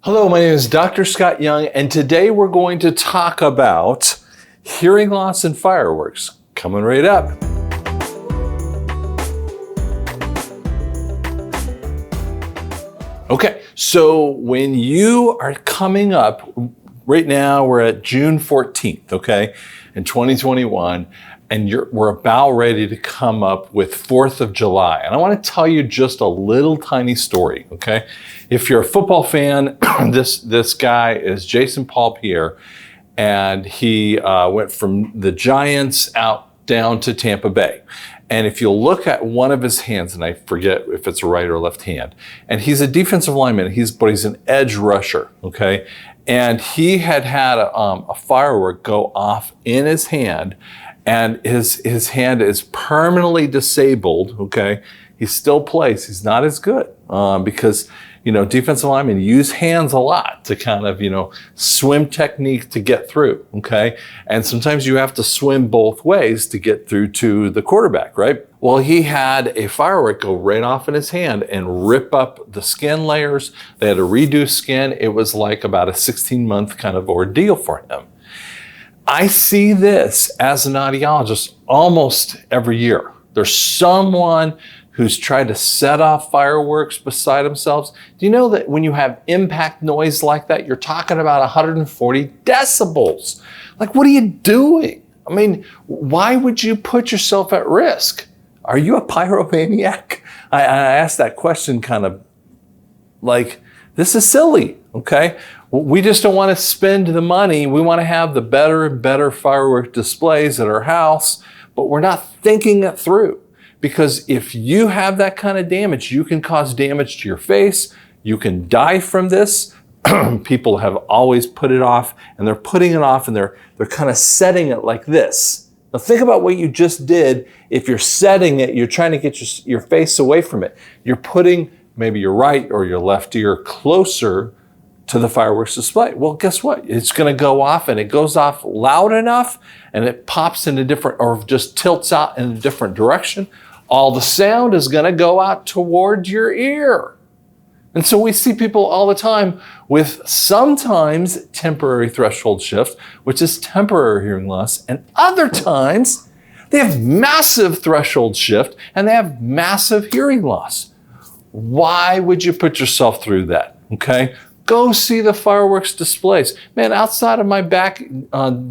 Hello, my name is Dr. Scott Young, and today we're going to talk about hearing loss and fireworks. Coming right up. Okay, so when you are coming up, right now we're at June 14th, okay, in 2021, and we're about ready to come up with 4th of July. And I want to tell you just a little tiny story, okay? If you're a football fan, this guy is Jason Paul-Pierre, and he went from the Giants out down to Tampa Bay. And if you'll look at one of his hands, and I forget if it's right or left hand, and he's a defensive lineman, but he's an edge rusher, okay? And he had a firework go off in his hand, and his hand is permanently disabled, okay? He still plays, he's not as good because, you know, defensive linemen use hands a lot to kind of, you know, swim technique to get through, okay? And sometimes you have to swim both ways to get through to the quarterback, right? Well, he had a firework go right off in his hand and rip up the skin layers. They had to redo skin. It was like about a 16-month kind of ordeal for him. I see this as an audiologist almost every year. There's someone who's tried to set off fireworks beside themselves. Do you know that when you have impact noise like that, you're talking about 140 decibels? Like, what are you doing? I mean, why would you put yourself at risk? Are you a pyromaniac? I asked that question kind of like, this is silly, okay? We just don't want to spend the money. We want to have the better and better firework displays at our house, but we're not thinking it through. Because if you have that kind of damage, you can cause damage to your face. You can die from this. People have always put it off, and they're putting it off, and they're kind of setting it like this. Now think about what you just did. If you're setting it, you're trying to get your face away from it. You're putting maybe your right or your left ear closer to the fireworks display. Well, guess what? It's going to go off, and it goes off loud enough, and it pops in a different, or just tilts out in a different direction. All the sound is going to go out toward your ear. And so we see people all the time with sometimes temporary threshold shift, which is temporary hearing loss, and other times they have massive threshold shift and they have massive hearing loss. Why would you put yourself through that? Okay? Go see the fireworks displays. Man, outside of my back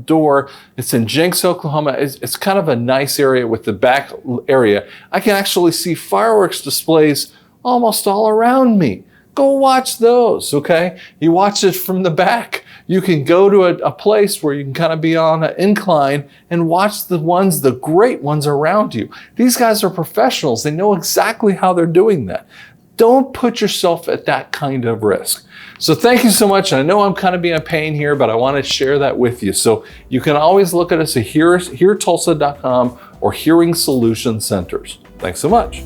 door, it's in Jenks, Oklahoma. It's kind of a nice area with the back area. I can actually see fireworks displays almost all around me. Go watch those, okay? You watch it from the back. You can go to a place where you can kind of be on an incline and watch the great ones around you. These guys are professionals. They know exactly how they're doing that. Don't put yourself at that kind of risk. So thank you so much. I know I'm kind of being a pain here, but I want to share that with you. So you can always look at us at heartulsa.com or Hearing Solution Centers. Thanks so much.